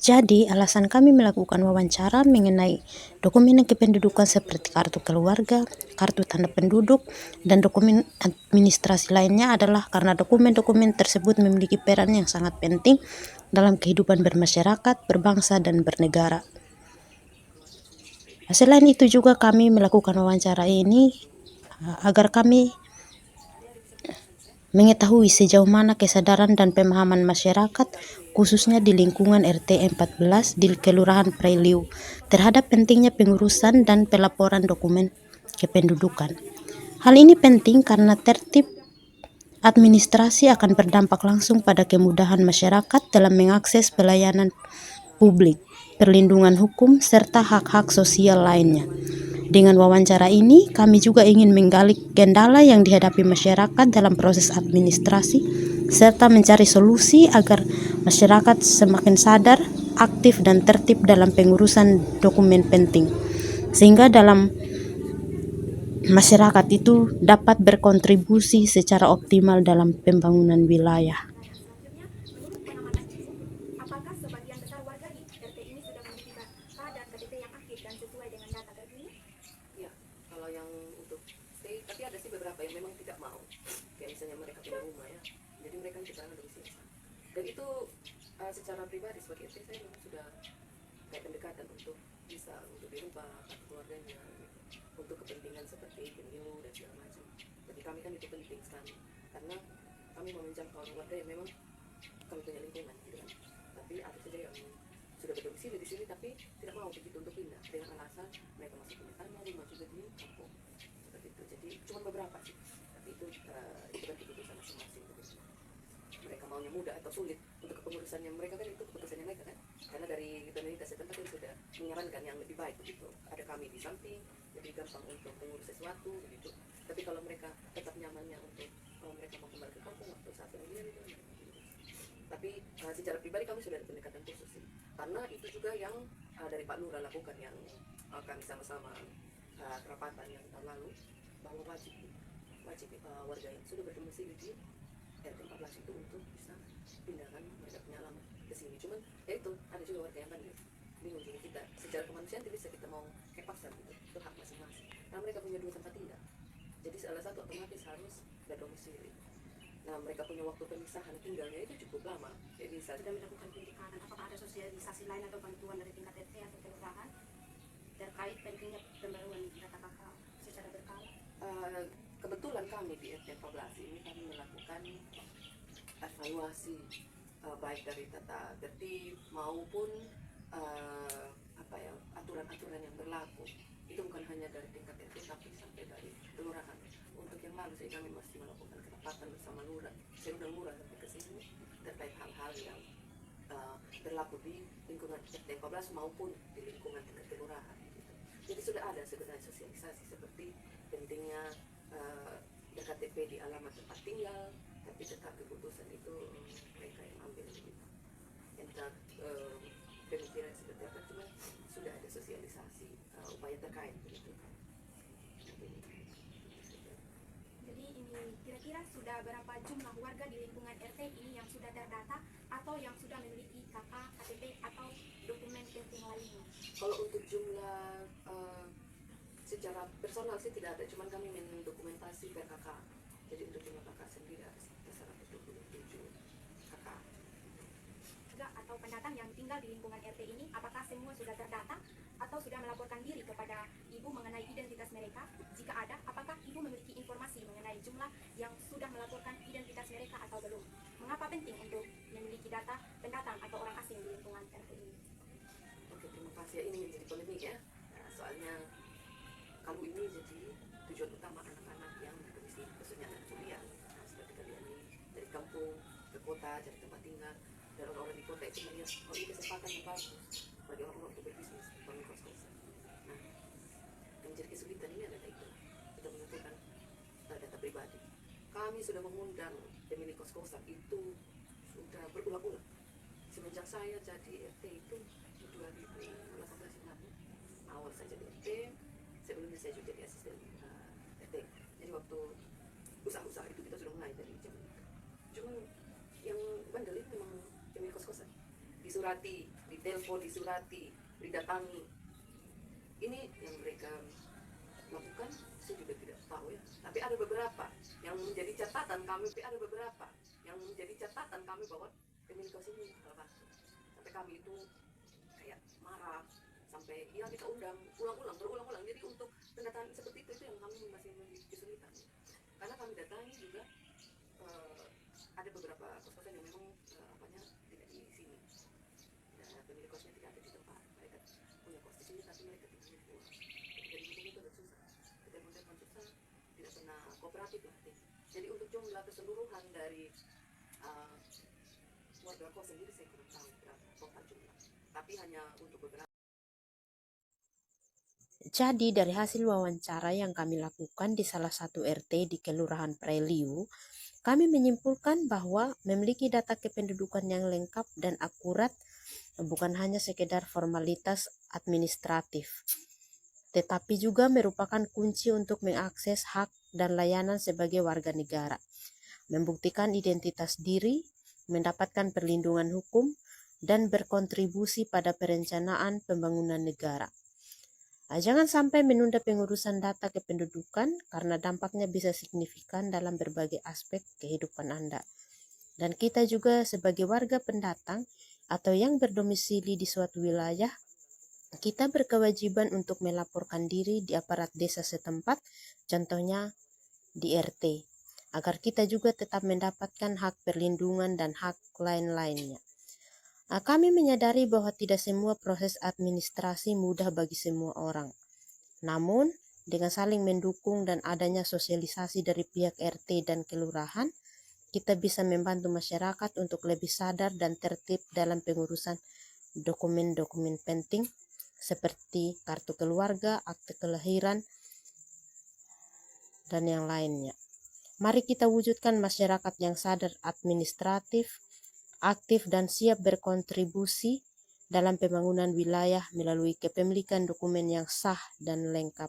Jadi, alasan kami melakukan wawancara mengenai dokumen kependudukan seperti kartu keluarga, kartu tanda penduduk, dan dokumen administrasi lainnya adalah karena dokumen-dokumen tersebut memiliki peran yang sangat penting dalam kehidupan bermasyarakat, berbangsa, dan bernegara. Selain itu juga kami melakukan wawancara ini agar kami mengetahui sejauh mana kesadaran dan pemahaman masyarakat, khususnya di lingkungan RT 14 di Kelurahan Preliu, terhadap pentingnya pengurusan dan pelaporan dokumen kependudukan. Hal ini penting karena tertib administrasi akan berdampak langsung pada kemudahan masyarakat dalam mengakses pelayanan publik, perlindungan hukum, serta hak-hak sosial lainnya. Dengan wawancara ini, kami juga ingin menggali kendala yang dihadapi masyarakat dalam proses administrasi, serta mencari solusi agar masyarakat semakin sadar, aktif, dan tertib dalam pengurusan dokumen penting, sehingga dalam masyarakat itu dapat berkontribusi secara optimal dalam pembangunan wilayah. Menurut pengamatan Ibu, apakah sebagian besar warga di RT ini sudah memiliki KK dan KTP yang aktif dan sesuai dengan data terkini? Ya, kalau yang untuk stay, tapi ada sih beberapa yang memang tidak mau. Kayak misalnya mereka punya rumah ya, jadi mereka kita domisili. Dan itu secara pribadi sebagai RT saya memang sudah kayak pendekatan untuk bisa untuk dirubah kartu keluarganya, untuk kepentingan seperti pemilu dan segala macam. Bagi kami kan itu penting sekali, karena kami mau menjangkau warga yang memang kami punya lingkungan, gitu kan. Tapi ada saja yang sudah berdomisili di sini tapi tidak mau begitu untuk pindah dengan alasan mereka masih punya tanah, rumah juga di kampung seperti itu. Jadi cuma beberapa sih, tapi itu kan keputusan masing-masing. Mereka maunya mudah atau sulit untuk kepengurusannya mereka kan itu keputusannya mereka kan. Karena dari pemerintah setempat itu sudah menyarankan yang lebih baik begitu. Ada kami di samping, jadi gampang untuk mengurus sesuatu begitu. Tapi kalau mereka tetap nyamannya untuk mereka mau kembali ke kampung waktu saat pemilihan itu. Tapi secara pribadi kami sudah ada pendekatan khusus sih. Karena itu juga yang dari Pak Lurah lakukan yang kami sama-sama kerapatan yang tahun lalu, bahwa wajib warga yang sudah berdomisili di RT 14 itu untuk bisa pindahkan mereka punya alamat ke sini. Cuman ya itu ada juga warga yang kan bingung juga kita secara kemanusiaan tidak bisa kita mau kayak paksa gitu, itu hak masing-masing. Nah mereka punya dua tempat tinggal, jadi salah satu otomatis harus berdomisili. Nah mereka punya waktu pemisahan tinggalnya itu cukup lama, jadi Sudah melakukan pendekatan, apakah ada sosialisasi lain atau bantuan dari tingkat RT atau kelurahan terkait pentingnya pembaruan data KK secara berkala? Kebetulan kami di RT 14 ini kami melakukan evaluasi baik dari tata tertib maupun aturan-aturan yang berlaku. Itu bukan hanya dari tingkat RT tapi sampai dari kelurahan. Untuk yang lalu saya kami masih melakukan kerapatan bersama lurah, saya udah lurah sampai ke sini terkait hal-hal yang berlaku di lingkungan RT 14 maupun di lingkungan tingkat kelurahan. Gitu. Jadi sudah ada sebenarnya sosialisasi seperti pentingnya KTP di alamat tempat tinggal, tapi tetap keputusan itu mereka yang ambil gitu. Entah pemikiran seperti apa, cuma sudah ada sosialisasi upaya terkait begitu. Jadi ini kira-kira sudah berapa jumlah warga di lingkungan RT ini yang sudah terdata atau yang sudah memiliki KK, KTP atau dokumen penting lainnya? Kalau untuk jumlah secara personal sih tidak ada, cuman kami mendokumentasi per KK. Jadi untuk jumlah KK sendiri ada sekitar 127 KK. Atau pendatang yang tinggal di lingkungan RT ini, apakah semua sudah terdata atau sudah melaporkan diri kepada Ibu mengenai identitas mereka? Jika ada, apakah Ibu memiliki informasi mengenai jumlah yang sudah melaporkan identitas mereka atau belum? Mengapa penting untuk memiliki data pendatang atau orang asing di lingkungan RT ini? Oke, terima kasih. Ini menjadi polemik ya. Nah, soalnya kalau ini jadi tujuan utama anak-anak yang berdomisili, khususnya anak kuliah. Nah, seperti kalian ini dari kampung ke kota, cari tempat tinggal, dan orang-orang di kota itu melihat oh ini kesempatan yang bagus bagi orang-orang untuk berbisnis, bangun kos-kosan. Nah, yang menjadi kesulitan ini adalah itu, kita menentukan data pribadi. Kami sudah mengundang pemilik kos-kosan itu sudah berulang-ulang semenjak saya jadi RT itu 2018 yang lalu. Awal saya jadi RT, sebelumnya saya juga jadi asisten RT. Jadi waktu usaha-usaha itu kita sudah mulai dari jam. Cuma yang bandel itu memang pemilik kos-kosan. Di disurati, ditelepon, disurati, didatangi. Ini yang mereka lakukan, saya juga tidak tahu ya. Tapi ada beberapa yang menjadi catatan kami, bahwa komunikasi ini salah satu. Sampai kami itu kayak marah, sampai ya kita undang berulang-ulang. Jadi untuk pendataan seperti itu yang kami masih memiliki kesulitan. Karena kami datangi juga ada beberapa kos-kosan yang memang tidak di sini. Dan pemilik kosnya tidak ada di tempat. Mereka punya kos di sini tapi mereka tidak mau keluar. Jadi itu agak susah. Telepon susah, tidak pernah kooperatif lah. Jadi untuk jumlah keseluruhan dari warga kos sendiri saya kurang tahu berapa total jumlah. Tapi hanya untuk beberapa. Jadi dari hasil wawancara yang kami lakukan di salah satu RT di Kelurahan Preliu, kami menyimpulkan bahwa memiliki data kependudukan yang lengkap dan akurat bukan hanya sekedar formalitas administratif, tetapi juga merupakan kunci untuk mengakses hak dan layanan sebagai warga negara, membuktikan identitas diri, mendapatkan perlindungan hukum, dan berkontribusi pada perencanaan pembangunan negara. Jangan sampai menunda pengurusan data kependudukan karena dampaknya bisa signifikan dalam berbagai aspek kehidupan Anda. Dan kita juga sebagai warga pendatang atau yang berdomisili di suatu wilayah, kita berkewajiban untuk melaporkan diri di aparat desa setempat, contohnya di RT, agar kita juga tetap mendapatkan hak perlindungan dan hak lain-lainnya. Kami menyadari bahwa tidak semua proses administrasi mudah bagi semua orang. Namun, dengan saling mendukung dan adanya sosialisasi dari pihak RT dan kelurahan, kita bisa membantu masyarakat untuk lebih sadar dan tertib dalam pengurusan dokumen-dokumen penting seperti kartu keluarga, akte kelahiran, dan yang lainnya. Mari kita wujudkan masyarakat yang sadar administratif, aktif dan siap berkontribusi dalam pembangunan wilayah melalui kepemilikan dokumen yang sah dan lengkap.